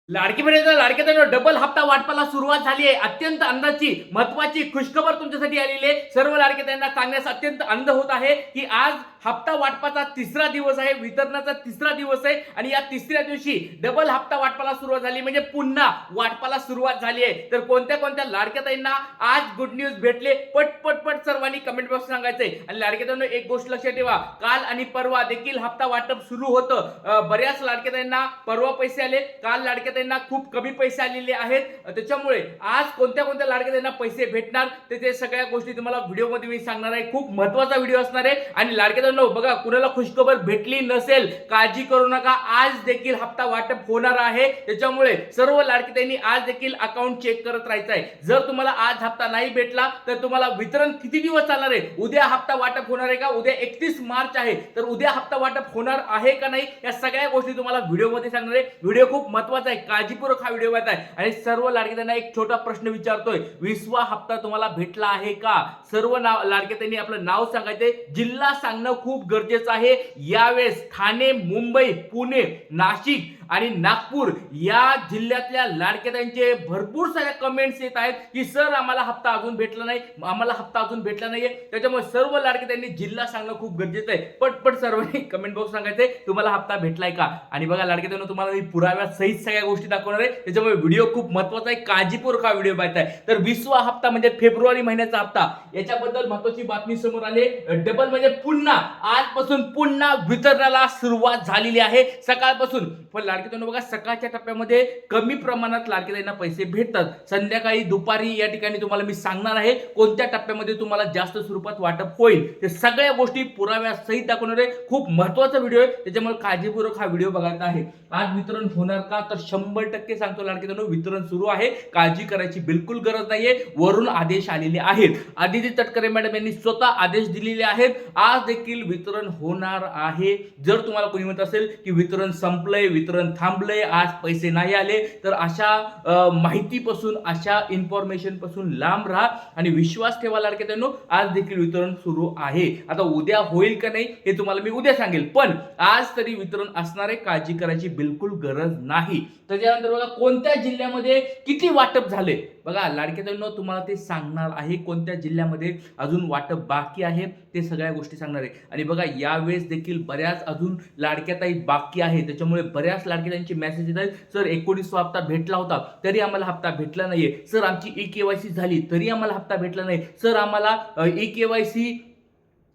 लाडकी बहिणीचा लाडक्या डबल हप्ता वाटपाला सुरुवात झाली आहे. अत्यंत आनंदाची महत्वाची खुशखबर तुमच्यासाठी आलेली आहे. सर्व लाडक्यांना सांगण्यास अत्यंत आनंद होत आहे की आज हप्ता वाटपाचा तिसरा दिवस आहे, वितरणाचा तिसरा दिवस आहे आणि या तिसऱ्या दिवशी डबल हप्ता वाटपाला सुरुवात झाली, म्हणजे पुन्हा वाटपाला सुरुवात झाली आहे. तर कोणत्या कोणत्या लाडक्याताईंना आज गुड न्यूज भेटले, पट सर्वांनी कमेंट बॉक्स सांगायचंय. आणि लाडक्याताईंनो एक गोष्ट लक्षात ठेवा, काल आणि परवा देखील हप्ता वाटप सुरू होतं. बऱ्याच लाडक्याताईंना परवा पैसे आले, काल लाडक्याताईंना खूप कमी पैसे आलेले आहेत. त्याच्यामुळे आज कोणत्या कोणत्या लाडक्याताईंना पैसे भेटणार ते सगळ्या गोष्टी तुम्हाला व्हिडिओमध्ये मी सांगणार आहे. खूप महत्त्वाचा व्हिडिओ असणार आहे. आणि लाडक्याताईंनो बघा, कुणाला खुशखबर भेटली नसेल काळजी करू नका, आज देखील हप्ता वाटप होणार आहे. त्याच्यामुळे सर्व लाडक्याताईंनी आज देखील अकाउंट चेक करत राहायचं आहे. जर तुम्हाला आज हप्ता नाही भेटला तर तुम्हाला वितरण किती दिवस चालणार आहे, उद्या हप्ता वाटप होणार आहे का, उद्या 31 मार्च आहे तर उद्या हप्ता वाटप होणार आहे का नाही, या सगळ्या गोष्टी तुम्हाला व्हिडिओमध्ये सांगणार आहे. व्हिडिओ खूप महत्त्वाचा आहे, काळजीपूर्वक हा व्हिडिओ बघायचा आहे. आणि सर्व लाडक्याताईंना एक छोटा प्रश्न विचारतोय, 20वा हप्ता तुम्हाला भेटला आहे का? सर्व लाडक्याताईंनी आपलं नाव सांगायचंय, जिल्हा सांगणं खूप गरजेचं आहे. यावेळेस ठाणे, मुंबई, पुणे, नाशिक आणि नागपूर या जिल्ह्यातल्या लाडक्याताईंचे भरपूर साऱ्या कमेंट्स येत आहेत की सर आम्हाला हप्ता अजून भेटला नाही, आम्हाला हप्ता अजून भेटला नाहीये. त्याच्यामुळे सर्व लाडक्याताईंनी जिल्हा सांगणं खूप गरजेचं आहे. पटपट सर्वांनी कमेंट बॉक्स सांगायचंय तुम्हाला हप्ता भेटलाय का. आणि बघा लाडक्याताईंनो, तुम्हाला मी पुराव्यात सहित सगळ्या गोष्टी दाखवणार आहे. त्याच्यामुळे व्हिडिओ खूप महत्त्वाचा आहे, काळजीपूर्वक हा व्हिडिओ बघायचा आहे. तर 20वा हप्ता म्हणजे फेब्रुवारी महिन्याचा हप्ता, याच्याबद्दल महत्त्वाची बातमी समोर आली. डबल म्हणजे पुन्हा आजपासून पुन्हा वितरणाला सुरुवात झालेली आहे सकाळपासून. पण लाडक्याताईंनो बघा, सकाळच्या टप्प्यामध्ये कमी प्रमाणात लाडक्याताईंना पैसे भेटतात. संध्याकाळी दुपारी या ठिकाणी तुम्हाला मी सांगणार आहे कोणत्या टप्प्यामध्ये तुम्हाला जास्त स्वरूपात वाटप होईल. ते सगळ्या गोष्टी पुराव्या सहित दाखवणार आहे. खूप महत्त्वाचा व्हिडिओ आहे, त्याच्यामुळे काळजीपूर्वक हा व्हिडिओ बघायचा आहे. आज वितरण होणार का, तर 100% सांगतो लाडक्याताईंनो, वितरण सुरू आहे. काळजी करायची बिलकुल गरज नाहीये. वरून आदेश आलेले आहेत. आदिती तटकरे मॅडम यांनी स्वतः आदेश दिलेले आहेत. आज देखील वितरण होणार आहे. जर तुम्हाला कोणी म्हणत असेल की वितरण संपलंय, वितरण थांबलंय, आज पैसे नाही आले, तर अशा माहितीपासून, अशा इन्फॉर्मेशन पासून लांब राहा आणि विश्वास ठेवा लाडक्याताईंनो, आज देखील वितरण सुरू आहे. आता उद्या होईल का नाही हे तुम्हाला मी उद्या सांगेल, पण आज तरी वितरण असणार आहे. काळजी करायची बिलकुल गरज नाही. त्याच्यानंतर बघा, कोणत्या जिल्ह्यामध्ये किती वाटप झाले, बघा लाडक्याताईंनो तुम्हाला ते सांगणार आहे. कोणत्या जिल्ह्यामध्ये अजून वाटप बाकी आहे ते सगळ्या गोष्टी सांगणार आहे. आणि बघा, यावेळेस देखील बऱ्याच अजून लाडक्याताई बाकी आहे. त्याच्यामुळे बऱ्याच लाडक्याताईंचे मेसेज येत आहेत, सर 19वा हप्ता भेटला होता तरी आम्हाला हप्ता भेटला नाहीये, सर आमची ई-केवायसी झाली तरी आम्हाला हप्ता भेटला नाही, सर आम्हाला ई-केवायसी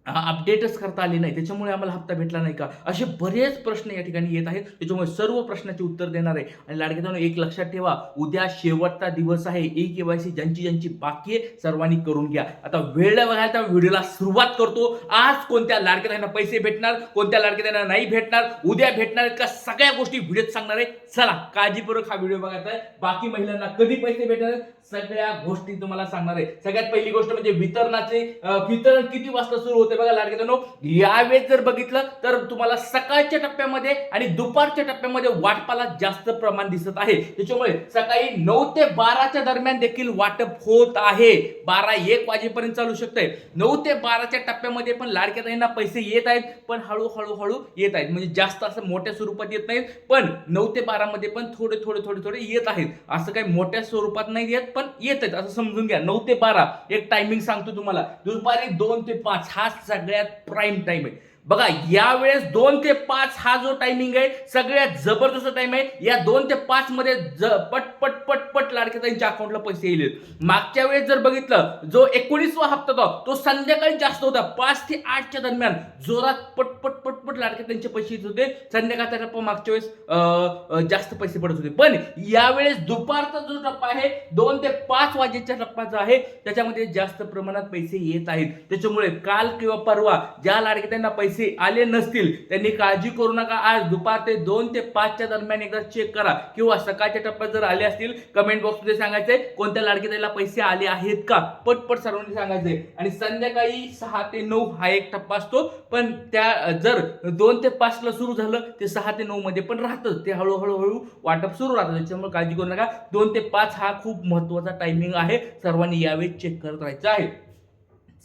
अपडेटच करता आली नाही त्याच्यामुळे आम्हाला हप्ता भेटला नाही का, असे बरेच प्रश्न या ठिकाणी येत आहेत. त्याच्यामुळे सर्व प्रश्नाचे उत्तर देणार आहे. आणि लाडक्याताईंनो एक लक्षात ठेवा, उद्या शेवटचा दिवस आहे. ई-केवायसी ज्यांची बाकी आहे सर्वांनी करून घ्या. आता वेळ बघायला त्या व्हिडिओला सुरुवात करतो. आज कोणत्या लाडक्याताईंना पैसे भेटणार, कोणत्या लाडक्याताईंना नाही भेटणार, उद्या भेटणार का, सगळ्या गोष्टी व्हिडिओत सांगणार आहे. चला काळजीपूर्वक हा व्हिडिओ बघायचा आहे. बाकी महिलांना कधी पैसे भेटणार सगळ्या गोष्टी तुम्हाला सांगणार आहे. सगळ्यात पहिली गोष्ट म्हणजे वितरण किती वाजता सुरू होते. बघा लाडक्याताईंनो, यावेळेस जर बघितलं तर तुम्हाला सकाळच्या टप्प्यामध्ये आणि दुपारच्या टप्प्यामध्ये वाटपाला जास्त प्रमाण दिसत आहे. त्याच्यामुळे सकाळी 9 ते 12च्या दरम्यान देखील वाटप होत आहे. 12-1 वाजेपर्यंत चालू शकतंय. 9 ते 12च्या टप्प्यामध्ये पण लाडक्याताईंना पैसे येत आहेत, पण हळूहळू येत आहेत. म्हणजे जास्त असं मोठ्या स्वरूपात येत नाहीत, पण 9 ते 12 मध्ये पण थोडे येत आहेत. असं काही मोठ्या स्वरूपात नाही येत, पण येत आहेत असं समजून घ्या. 9 ते 12 एक टायमिंग सांगतो तुम्हाला. दुपारी 2 ते 5 हा सगळ्यात प्राईम टाइम आहे. बघा, यावेळेस 2 ते 5 हा जो टायमिंग आहे सगळ्यात जबरदस्त टाइम आहे. या 2 ते 5 मध्ये पट लाडक्याताईंच्या अकाउंटला पैसे येईल. मागच्या वेळेस जर बघितलं, जो 19वा हप्ता होता तो संध्याकाळी जास्त होता. 5 ते 8च्या दरम्यान जोरात पट लाडक्याताईंचे पैसे येत होते. संध्याकाळचा टप्पा मागच्या वेळेस जास्त पैसे पडत होते. पण यावेळेस दुपारचा जो टप्पा आहे 2 ते 5 वाजेच्या टप्पा जो आहे त्याच्यामध्ये जास्त प्रमाणात पैसे येत आहेत. त्याच्यामुळे काल किंवा परवा ज्या लाडक्याताईंना पैसे आले नसतील त्यांनी काळजी करू नका. आज दुपार ते 2 ते 5च्या दरम्यान एकदा चेक करा, किंवा सकाळच्या टप्प्यात जर आले असतील कमेंट बॉक्स मध्ये सांगायचंय कोणत्या लाडक्याताईला पैसे आले आहेत का, पट सर्वांनी सांगायचंय. आणि संध्याकाळी 6 ते 9 हा एक टप्पा असतो, पण त्या जर 2 ते 5 ला सुरू झालं ते 6 ते 9 मध्ये पण राहतं. ते हळूहळू वाटप सुरू राहतं. त्याच्यामुळे काळजी करू नका. 2 ते 5 हा खूप महत्त्वाचा टायमिंग आहे. सर्वांनी यावेळी चेक करत राहायचं आहे.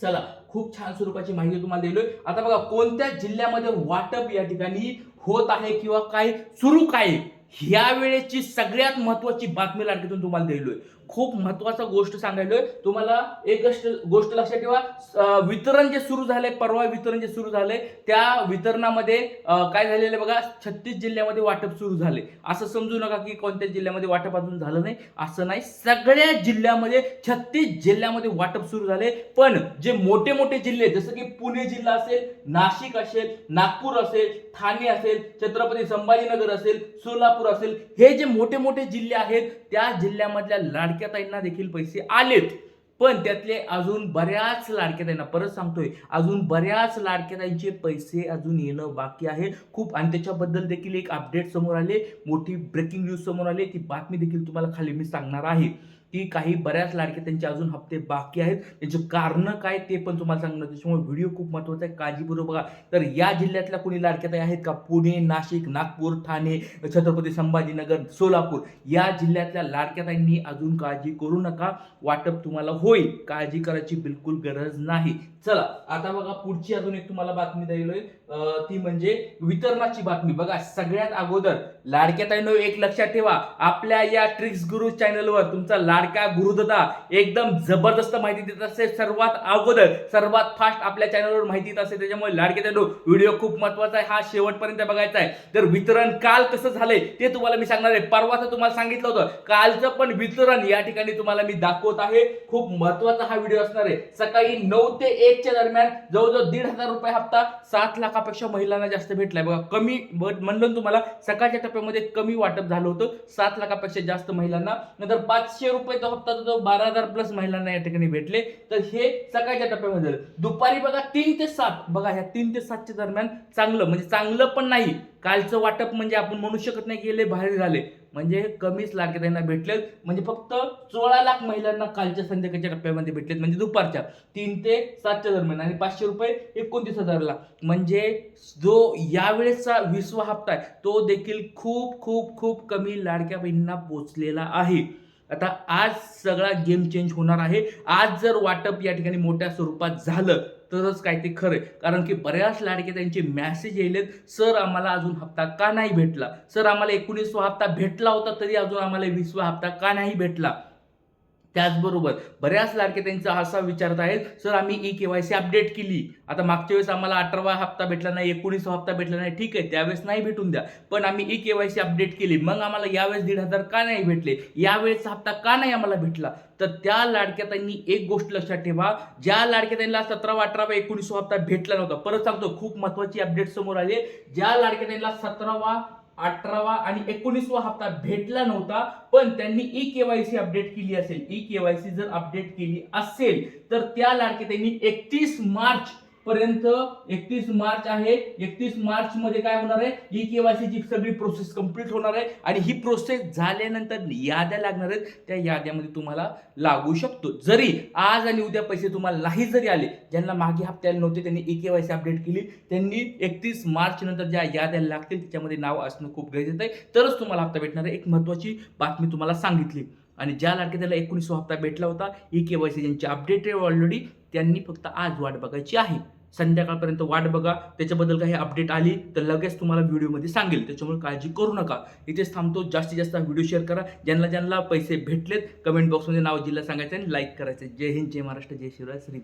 चला, खूप छान स्वरूपाची माहिती तुम्हाला दिलोय. आता बघा, कोणत्या जिल्ह्यामध्ये वाटप या ठिकाणी होत आहे किंवा काय सुरू काय ह्या वेळेची सगळ्यात महत्वाची बातमी लाडकीतून तुम्हाला दिलोय. खूप महत्वाचा गोष्ट सांगायलोय तुम्हाला. एक गोष्ट लक्षात ठेवा, वितरण जे सुरू झालंय, परवा वितरण जे सुरू झालंय, त्या वितरणामध्ये काय झालेलं आहे बघा, 36 जिल्ह्यामध्ये वाटप सुरू झाले. असं समजू नका की कोणत्या जिल्ह्यामध्ये वाटप अजून झालं नाही, असं नाही. सगळ्या जिल्ह्यामध्ये 36 जिल्ह्यामध्ये वाटप सुरू झाले. पण जे मोठे मोठे जिल्हे जसं की पुणे जिल्हा असेल, नाशिक असेल, नागपूर असेल, ठाणे असेल, छत्रपती संभाजीनगर असेल, सोलापूर असेल, हे जे मोठे मोठे जिल्हे आहेत त्या जिल्ह्यामधल्या लाडक्या ताईंना देखील पैसे आलेत. पण त्यातले अजून बऱ्याच लाडक्या ताईंना, परत सांगतोय, अजून बऱ्याच लाडक्या ताईंचे पैसे अजून येणं बाकी आहे खूप. आणि त्याच्याबद्दल देखील एक अपडेट समोर आले, मोठी ब्रेकिंग न्यूज समोर आली. ती बातमी देखील तुम्हाला खाली मी सांगणार आहे की काही बऱ्याच लाडके त्यांचे अजून हप्ते बाकी आहेत. त्याचे कारण काय ते पण तुम्हाला सांगणार. त्याच्यामुळे व्हिडिओ खूप महत्त्वाचा आहे, काळजीपूर्वक बघा. तर या जिल्ह्यातल्या कोणी लाडक्या ताई आहेत का? पुणे, नाशिक, नागपूर, ठाणे, छत्रपती संभाजीनगर, सोलापूर या जिल्ह्यातल्या लाडक्या ताईंनी अजून काळजी करू नका. वाटप तुम्हाला होईल, काळजी करायची बिलकुल गरज नाही. चला आता बघा, पुढची अजून एक तुम्हाला बातमी द्यायलोय, ती म्हणजे वितरणाची बातमी. बघा, सगळ्यात अगोदर लाडक्या ताईंनो एक लक्षात ठेवा, आपल्या या ट्रिक्स गुरु चॅनलवर तुमचा लाडका गुरुदादा एकदम जबरदस्त माहिती देत असते. सर्वात अगोदर, सर्वात फास्ट आपल्या चॅनलवर माहिती देत असते. त्याच्यामुळे लाडक्या ताईंनो व्हिडिओ खूप महत्वाचा आहे, हा शेवटपर्यंत बघायचा आहे. तर वितरण काल कसं झालंय ते तुम्हाला मी सांगणार आहे. परवाचं तुम्हाला सांगितलं होतं, कालचं पण वितरण या ठिकाणी तुम्हाला मी दाखवत आहे. खूप महत्वाचा हा व्हिडिओ असणार आहे. सकाळी 9 ते 1 च्या दरम्यान जवळजवळ 1,500 रुपये हप्ता 7 लाखापेक्षा महिलांना जास्त भेटलाय. बघा, कमी म्हणलं तुम्हाला, सकाळच्या टप्प्यामध्ये कमी वाटप झालं होतं 7 लाखापेक्षा जास्त महिलांना. नंतर 500 रुपये तो हप्ता जो 12,000 प्लस महिलांना या ठिकाणी भेटले. तर हे सकाळच्या टप्प्यामध्ये. दुपारी बघा 3 ते 7, बघा ह्या 3 ते 7 च्या दरम्यान चांगलं, म्हणजे चांगलं पण नाही, कालचं वाटप म्हणजे आपण म्हणू शकत नाही की लय भारी झाले, म्हणजे कमीच लाडक्या ताईंना भेटलेत. म्हणजे फक्त 16 लाख महिलांना कालच्या संध्याकाळच्या टप्प्यामध्ये भेटलेत, म्हणजे दुपारच्या 3 ते 7 च्या दरम्यान. आणि 500 रुपये 29,000ला. म्हणजे जो यावेळेसचा 20वा हप्ता आहे तो देखील खूप खूप खूप कमी लाडक्या बहिणींना पोहोचलेला आहे. आता आज सगळा गेम चेंज होणार आहे. आज जर वाटप या ठिकाणी मोठ्या स्वरूपात झालं तरच काय ते खरंय. कारण की बऱ्याच लाडके त्यांचे मेसेज येलेत, सर आम्हाला अजून हप्ता का नाही भेटला, सर आम्हाला 19वा हप्ता भेटला होता तरी अजून आम्हाला 20वा हप्ता का नाही भेटला. त्याचबरोबर बऱ्याच लाडके त्यांचा असा विचारत आहेत, सर आम्ही ई-केवायसी अपडेट केली, आता मागच्या वेळेस आम्हाला 18वा हप्ता भेटला नाही, 19वा हप्ता भेटला नाही, ठीक आहे त्यावेळेस नाही भेटून द्या, पण आम्ही ई-केवायसी अपडेट केली, मग आम्हाला यावेळेस 1,500 का नाही भेटले, यावेळेसचा हप्ता का नाही आम्हाला भेटला. तर त्या लाडक्या ताईंनी एक गोष्ट लक्षात ठेवा, ज्या लाडक्या ताईंना 17वा, 18वा, 19वा हप्ता भेटला नव्हता, परत सांगतो खूप महत्वाची अपडेट समोर आली, ज्या लाडक्या ताईंना 17वा, 18वा आणि 19वा हप्ता भेटला नव्हता पण त्यांनी ई-केवायसी अपडेट केली असेल, ई-केवायसी जर अपडेट केली असेल तर त्या लाडक्या ताईंनी 31 मार्च पर्यंत, 31 मार्च आहे, 31 मार्च मध्ये काय होणार आहे, ई-केवायसी ची सगळी प्रोसेस कंप्लीट होणार आहे. आणि ही प्रोसेस झाल्यानंतर याद्या लागणार आहेत, त्या याद्यामध्ये तुम्हाला लागू शकतो. जरी आज आणि उद्या पैसे तुम्हाला नाही जरी आले, ज्यांना मागे हप्ते आले नव्हते त्यांनी ई-केवायसी अपडेट केली, त्यांनी 31 मार्च नंतर ज्या याद्या लागतील त्याच्यामध्ये नाव असणं खूप गरजेचं आहे, तरच तुम्हाला हप्ता भेटणार आहे. एक महत्वाची बातमी तुम्हाला सांगितली. आणि ज्या लाडक्या त्याला 19वा हप्ता भेटला होता, ई-केवायसी ज्यांची अपडेट आहे ऑलरेडी, त्यांनी फक्त आज वाट बघायची आहे. संध्याकाळपर्यंत वाट बघा, त्याच्याबद्दल काही अपडेट आली तर लगेच तुम्हाला व्हिडिओमध्ये सांगेल, त्याच्यामुळे काळजी करू नका. इथेच थांबतो. जास्तीत जास्त व्हिडिओ शेअर करा, ज्यांना पैसे भेटलेत कमेंट बॉक्समध्ये नाव जिल्हा सांगायचं आणि लाईक करायचं. जय हिंद, जय महाराष्ट्र, जय शिवराय, श्री